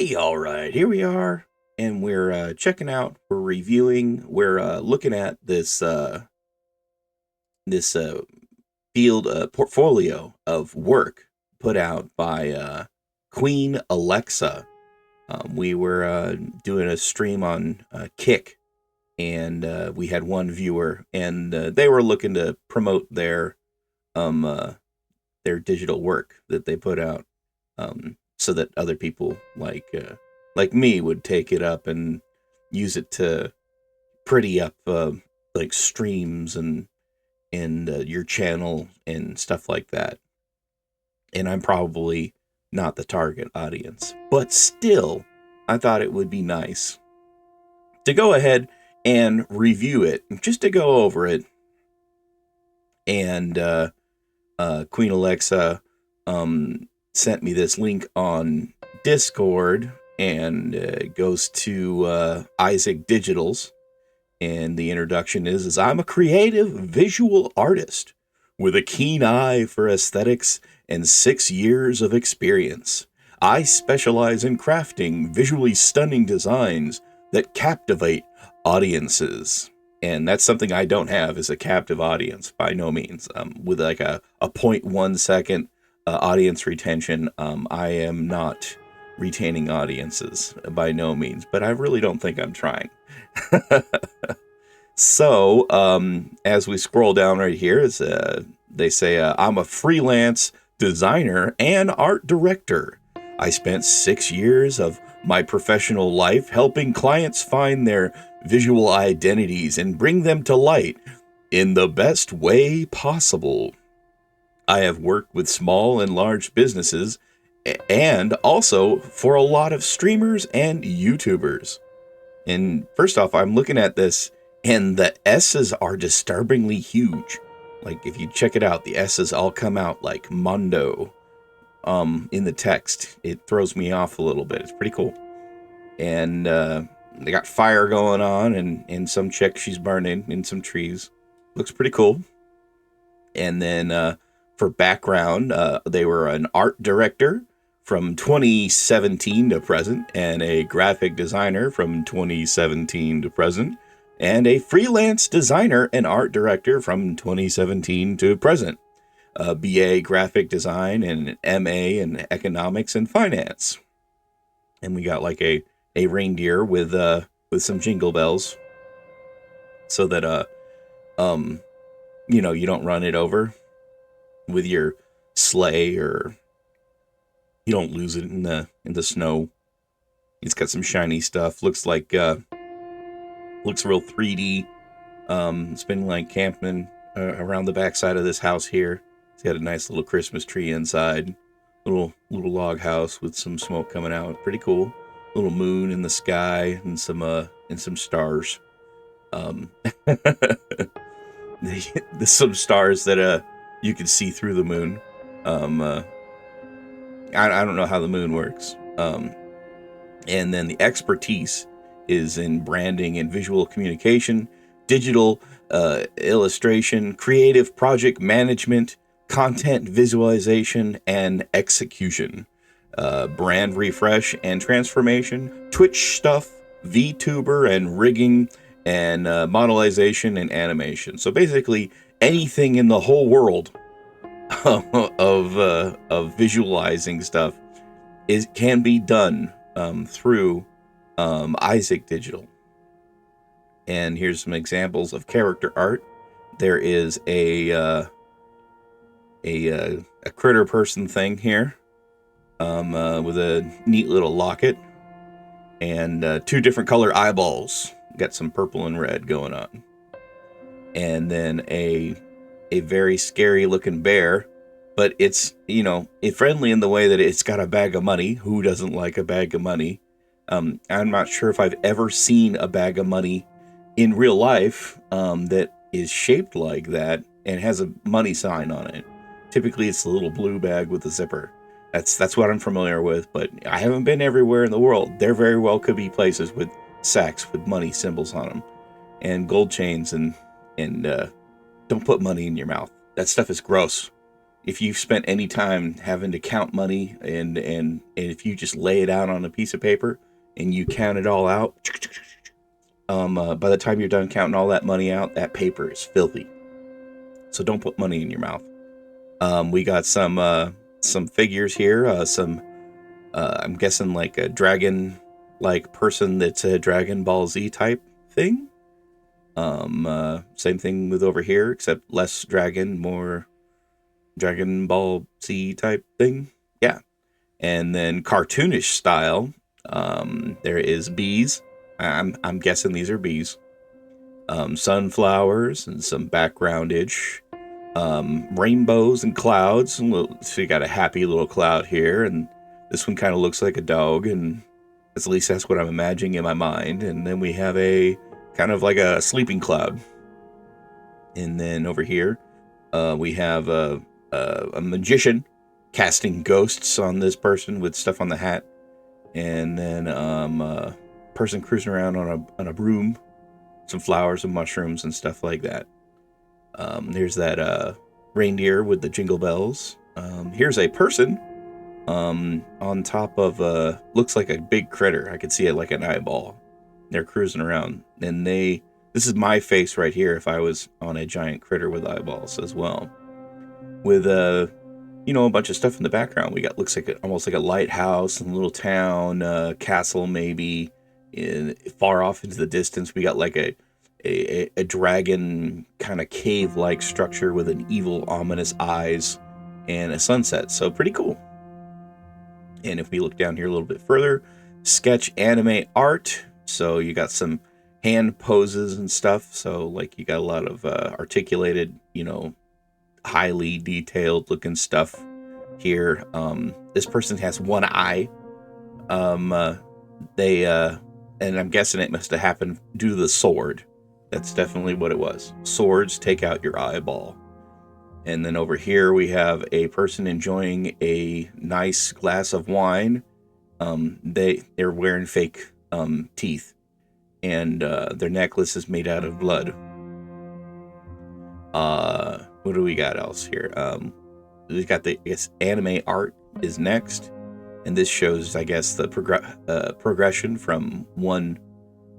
Hey, all right, here we are, and we're checking out, we're reviewing, we're looking at this field portfolio of work put out by Queen Alexa. We were doing a stream on Kick, and we had one viewer, and they were looking to promote um uh, their digital work that they put out, so that other people like me would take it up and use it to pretty up like streams and your channel and stuff like that. And I'm probably not the target audience, but still, I thought it would be nice to go ahead and review it, just to go over it. And Queen Alexa sent me this link on Discord, and it goes to Isac Digital's. And the introduction is I'm a creative visual artist with a keen eye for aesthetics and 6 years of experience. I specialize in crafting visually stunning designs that captivate audiences. And that's something I don't have, is a captive audience, by no means. With like a 0.1 second audience retention, I am not retaining audiences, by no means. But I really don't think I'm trying. So, as we scroll down right here, they say, I'm a freelance designer and art director. I spent 6 years of my professional life helping clients find their visual identities and bring them to light in the best way possible. I have worked with small and large businesses and also for a lot of streamers and YouTubers. And first off, I'm looking at this, and the S's are disturbingly huge. Like, if you check it out, the S's all come out like Mondo in the text. It throws me off a little bit. It's pretty cool. And they got fire going on, and some chick, she's burning in some trees. Looks pretty cool. And then for background, they were an art director from 2017 to present, and a graphic designer from 2017 to present, and a freelance designer and art director from 2017 to present. A BA graphic design and an MA in economics and finance. And we got like a reindeer with some jingle bells, so that you don't run it over with your sleigh, or you don't lose it in the snow. It's got some shiny stuff. Looks real 3D. It's been like camping around the backside of this house here. It's got a nice little Christmas tree inside. Little log house with some smoke coming out. Pretty cool. Little moon in the sky and some stars. There's some stars that you can see through the moon. I don't know how the moon works. And then the expertise is in branding and visual communication, digital illustration, creative project management, content visualization, and execution, brand refresh and transformation, Twitch stuff, VTuber and rigging, and modelization and animation. So basically anything in the whole world of visualizing stuff can be done through Isac Digital. And here's some examples of character art. There is a critter person thing here, with a neat little locket and 2 different color eyeballs. Got some purple and red going on. And then a very scary looking bear, but it's, friendly in the way that it's got a bag of money. Who doesn't like a bag of money? I'm not sure if I've ever seen a bag of money in real life that is shaped like that and has a money sign on it. Typically, it's a little blue bag with a zipper. That's what I'm familiar with, but I haven't been everywhere in the world. There very well could be places with sacks with money symbols on them and gold chains, and don't put money in your mouth. That stuff is gross. if you've spent any time having to count money, and if you just lay it out on a piece of paper and you count it all out, by the time you're done counting all that money out, that paper is filthy. So don't put money in your mouth. We got some figures here. I'm guessing like a dragon like person that's a Dragon Ball Z type thing. Same thing with over here, except less dragon, more Dragon Ball Z type thing. Yeah. And then cartoonish style, there is bees. I'm guessing these are bees. Sunflowers and some backgroundage. Rainbows and clouds. So you got a happy little cloud here, and this one kind of looks like a dog, and at least that's what I'm imagining in my mind. And then we have a kind of like a sleeping cloud. And then over here, we have a magician casting ghosts on this person with stuff on the hat, and then a person cruising around on a broom, some flowers and mushrooms and stuff like that. There's that reindeer with the jingle bells. Here's a person on top of looks like a big critter. I could see it like an eyeball. They're cruising around, and this is my face right here if I was on a giant critter with eyeballs as well. With a bunch of stuff in the background. We got looks like almost like a lighthouse and a little town, castle maybe. Far off into the distance, we got like a dragon kind of cave-like structure with an evil, ominous eyes and a sunset. So pretty cool. And if we look down here a little bit further, sketch, animate, art. So you got some hand poses and stuff. So like you got a lot of articulated, highly detailed looking stuff here. This person has one eye. And I'm guessing it must have happened due to the sword. That's definitely what it was. Swords take out your eyeball. And then over here we have a person enjoying a nice glass of wine. They're wearing fake teeth, and their necklace is made out of blood. What do we got else here? We got anime art is next, and this shows, I guess, the progression from one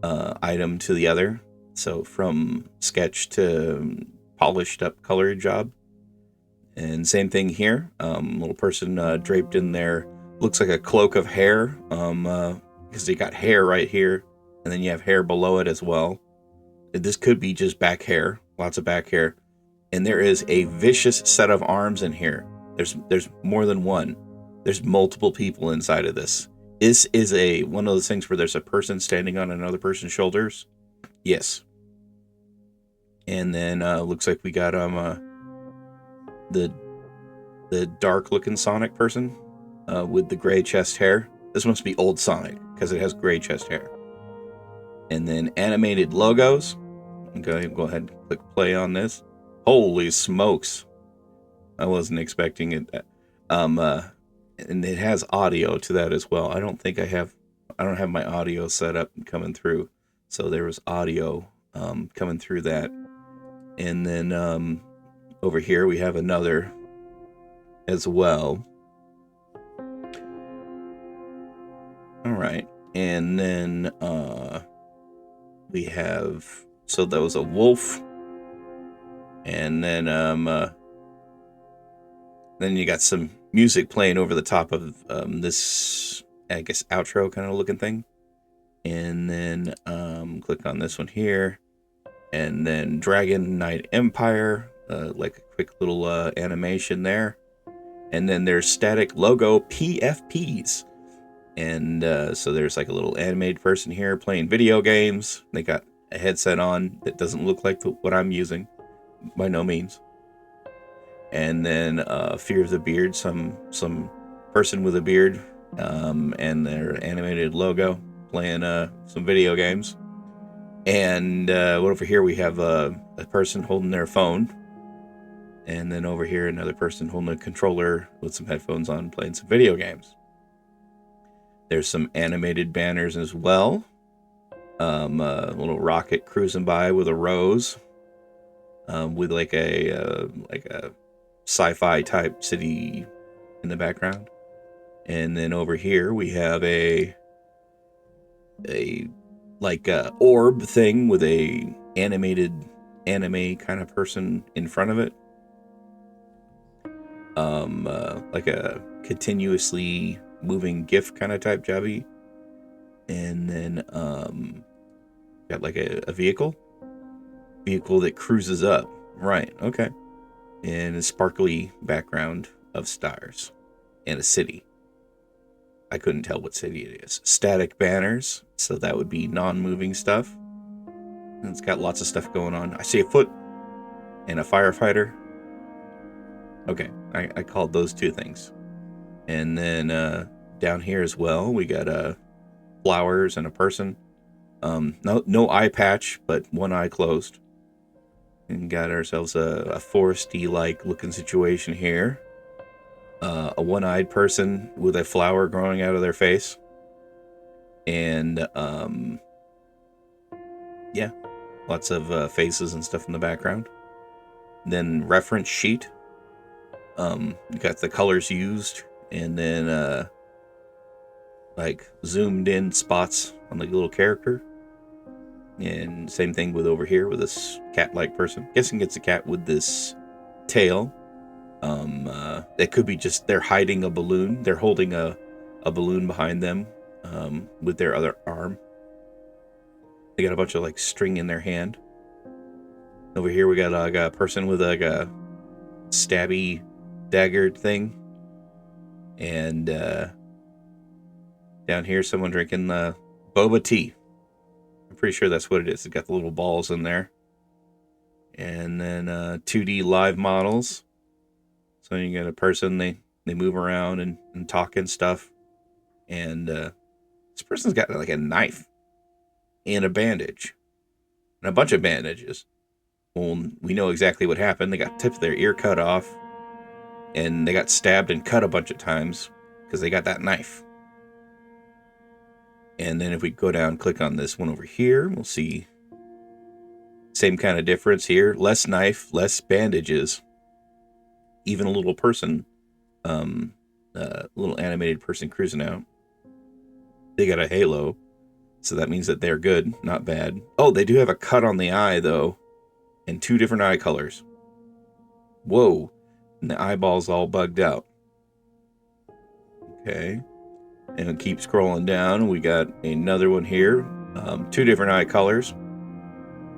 item to the other. So from sketch to polished up color job. And same thing here. Little person draped in there, looks like a cloak of hair, because they got hair right here, and then you have hair below it as well. This could be just back hair, lots of back hair. And there is a vicious set of arms in here. There's more than one. There's multiple people inside of this. This is one of those things where there's a person standing on another person's shoulders. Yes. And then looks like we got the dark looking Sonic person with the gray chest hair. This must be old Sonic because it has gray chest hair. And then animated logos. Okay, go ahead and click play on this. Holy smokes. I wasn't expecting it. And it has audio to that as well. I don't have my audio set up and coming through. So there was audio coming through that. And then over here we have another as well. All right. And then we have, so that was a wolf. And then you got some music playing over the top of this, I guess, outro kind of looking thing. And then click on this one here. And then Dragon Knight Empire, like a quick little animation there. And then there's static logo PFPs. And so there's like a little animated person here playing video games. They got a headset on that doesn't look like what I'm using, by no means. And then Fear of the Beard, some person with a beard, and their animated logo playing some video games. And over here we have a person holding their phone. And then over here another person holding a controller with some headphones on playing some video games. There's some animated banners as well. A little rocket cruising by with a rose. With like a sci-fi type city in the background. And then over here we have a like a orb thing with a animated anime kind of person in front of it. Like a continuously moving GIF kind of type jobby. And then got like a vehicle that cruises up. Right, okay. And a sparkly background of stars and a city. I couldn't tell what city it is. Static banners, so that would be non-moving stuff. And it's got lots of stuff going on. I see a foot and a firefighter. Okay, I called those two things. And then down here as well, we got flowers and a person. No eye patch, but one eye closed. And got ourselves a foresty-like looking situation here. A one-eyed person with a flower growing out of their face. And, yeah, lots of faces and stuff in the background. Then reference sheet. You got the colors used, and then, like, zoomed in spots on the little character. And same thing with over here with this cat-like person. Guessing it's a cat with this tail. It could be just they're hiding a balloon. They're holding a balloon behind them with their other arm. They got a bunch of like string in their hand. Over here we got like a person with like a stabby dagger thing. And down here someone drinking the boba tea. I'm pretty sure that's what it is. It's got the little balls in there. And then 2D live models. So you got a person, they move around and talk and stuff. And this person's got like a knife and a bandage. And a bunch of bandages. Well, we know exactly what happened. They got the tip of their ear cut off. And they got stabbed and cut a bunch of times because they got that knife. And then if we go down, click on this one over here, we'll see same kind of difference here. Less knife, less bandages. Even a little person, little animated person cruising out. They got a halo, so that means that they're good, not bad. Oh, they do have a cut on the eye, though, and 2 different eye colors. Whoa, and the eyeball's all bugged out. Okay, and we'll keep scrolling down. We got another one here, 2 different eye colors,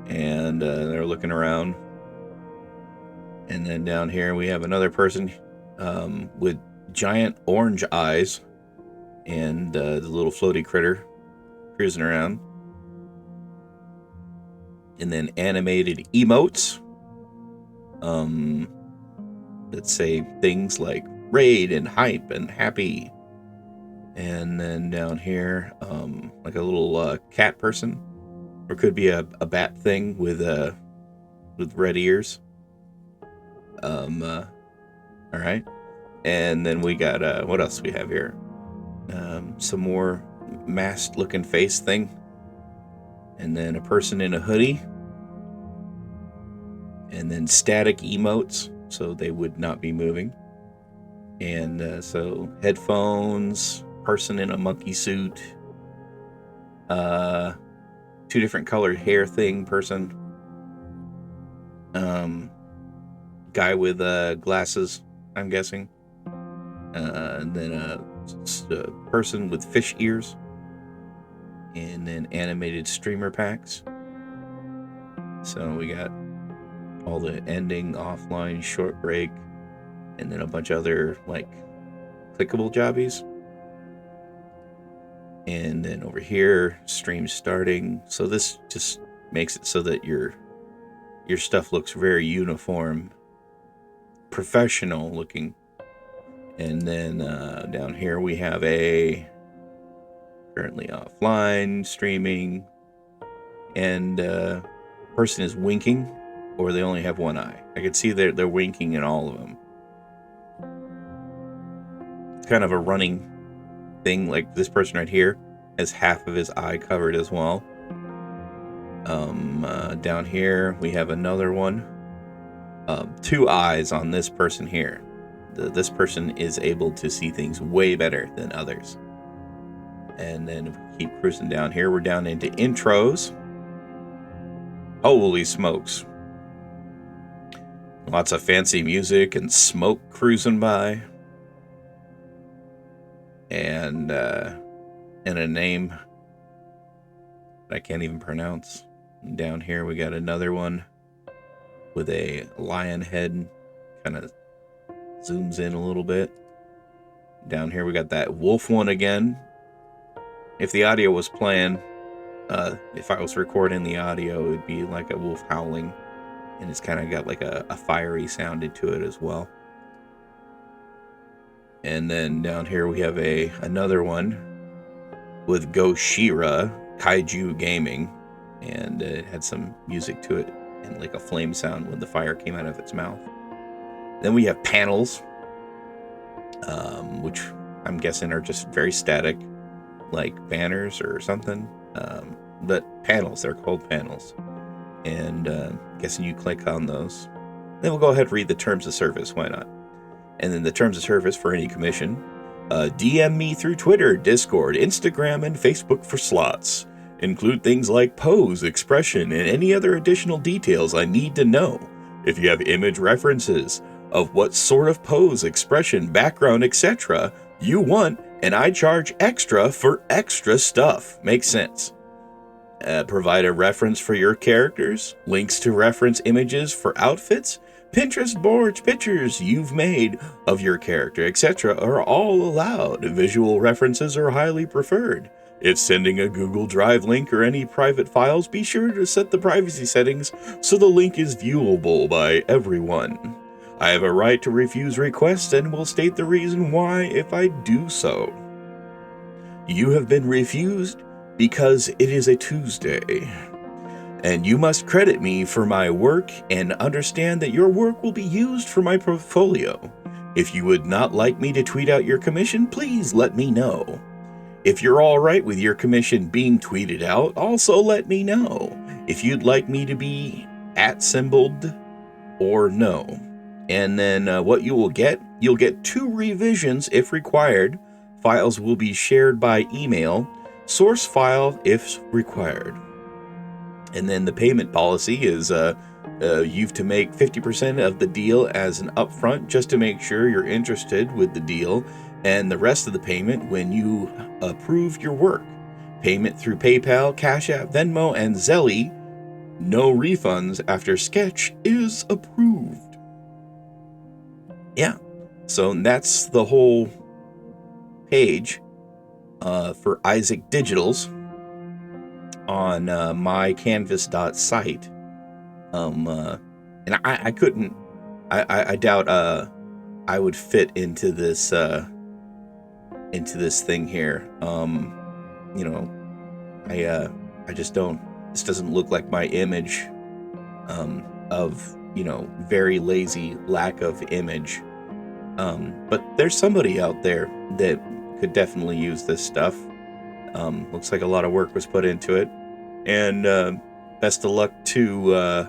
and they're looking around. And then down here we have another person with giant orange eyes and the little floaty critter cruising around. And then animated emotes that say things like raid and hype and happy. And then down here, like a little cat person, or could be a bat thing with red ears. All right. And then we got, what else we have here? Some more masked looking face thing. And then a person in a hoodie. And then static emotes, so they would not be moving. And so headphones, person in a monkey suit, 2 different colored hair thing person. Guy with glasses, I'm guessing. And then a person with fish ears. And then animated streamer packs. So we got all the ending, offline, short break, and then a bunch of other like clickable jobbies. And then over here, stream starting. So this just makes it so that your stuff looks very uniform, professional looking. And then down here we have a currently offline streaming, and person is winking, or they only have one eye. I can see they're winking in all of them. It's kind of a running thing. Like this person right here has half of his eye covered as well. Down here we have another one two eyes on this person here. This person is able to see things way better than others. And then if we keep cruising down here, we're down into intros. Holy smokes. Lots of fancy music and smoke cruising by. And a name that I can't even pronounce. And down here we got another one with a lion head. Kind of zooms in a little bit. Down here we got that wolf one again. If the audio was playing, if I was recording the audio, it would be like a wolf howling. And it's kind of got like a fiery sound to it as well. And then down here we have another one with Goshira Kaiju Gaming. And it had some music to it and like a flame sound when the fire came out of its mouth. Then we have panels, which I'm guessing are just very static, like banners or something. But panels, they're called panels. And guessing you click on those. Then we'll go ahead and read the terms of service, why not? And then the terms of service for any commission. DM me through Twitter, Discord, Instagram, and Facebook for slots. Include things like pose, expression, and any other additional details I need to know. If you have image references of what sort of pose, expression, background, etc. you want, and I charge extra for extra stuff. Makes sense. Provide a reference for your characters, links to reference images for outfits, Pinterest boards, pictures you've made of your character, etc. are all allowed. Visual references are highly preferred. If sending a Google Drive link or any private files, be sure to set the privacy settings so the link is viewable by everyone. I have a right to refuse requests and will state the reason why if I do so. You have been refused because it is a Tuesday, and you must credit me for my work and understand that your work will be used for my portfolio. If you would not like me to tweet out your commission, please let me know. If you're alright with your commission being tweeted out, also let me know. If you'd like me to be @symboled or no. And then what you will get, you'll get 2 revisions if required. Files will be shared by email. Source file if required. And then the payment policy is you've to make 50% of the deal as an upfront just to make sure you're interested with the deal, and the rest of the payment when you approve your work. Payment through PayPal, Cash App, Venmo, and Zelly. No refunds after sketch is approved. Yeah, so that's the whole page for Isac Digitals on mycanvas.site. And I couldn't, I doubt I would fit into this thing here. You know, I just don't, this doesn't look like my image of, you know, very lazy lack of image. But there's somebody out there that could definitely use this stuff. Looks like a lot of work was put into it. And best of luck to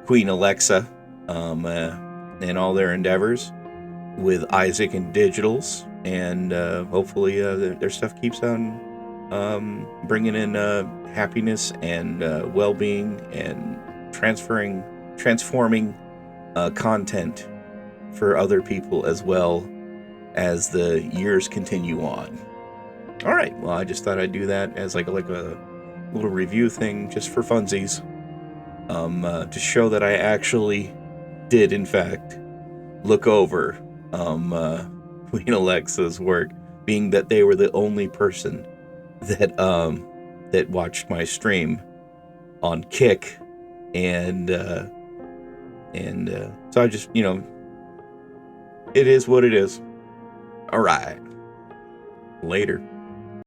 Queen Alexia and all their endeavors with Isac and Digitals. And hopefully their stuff keeps on bringing in happiness and well-being and transforming content for other people as well as the years continue on. All right, well, I just thought I'd do that as like a little review thing just for funsies, to show that I actually did, in fact, look over Queen Alexia's work, being that they were the only person that that watched my stream on Kick, and so I just, you know, it is what it is. All right, later.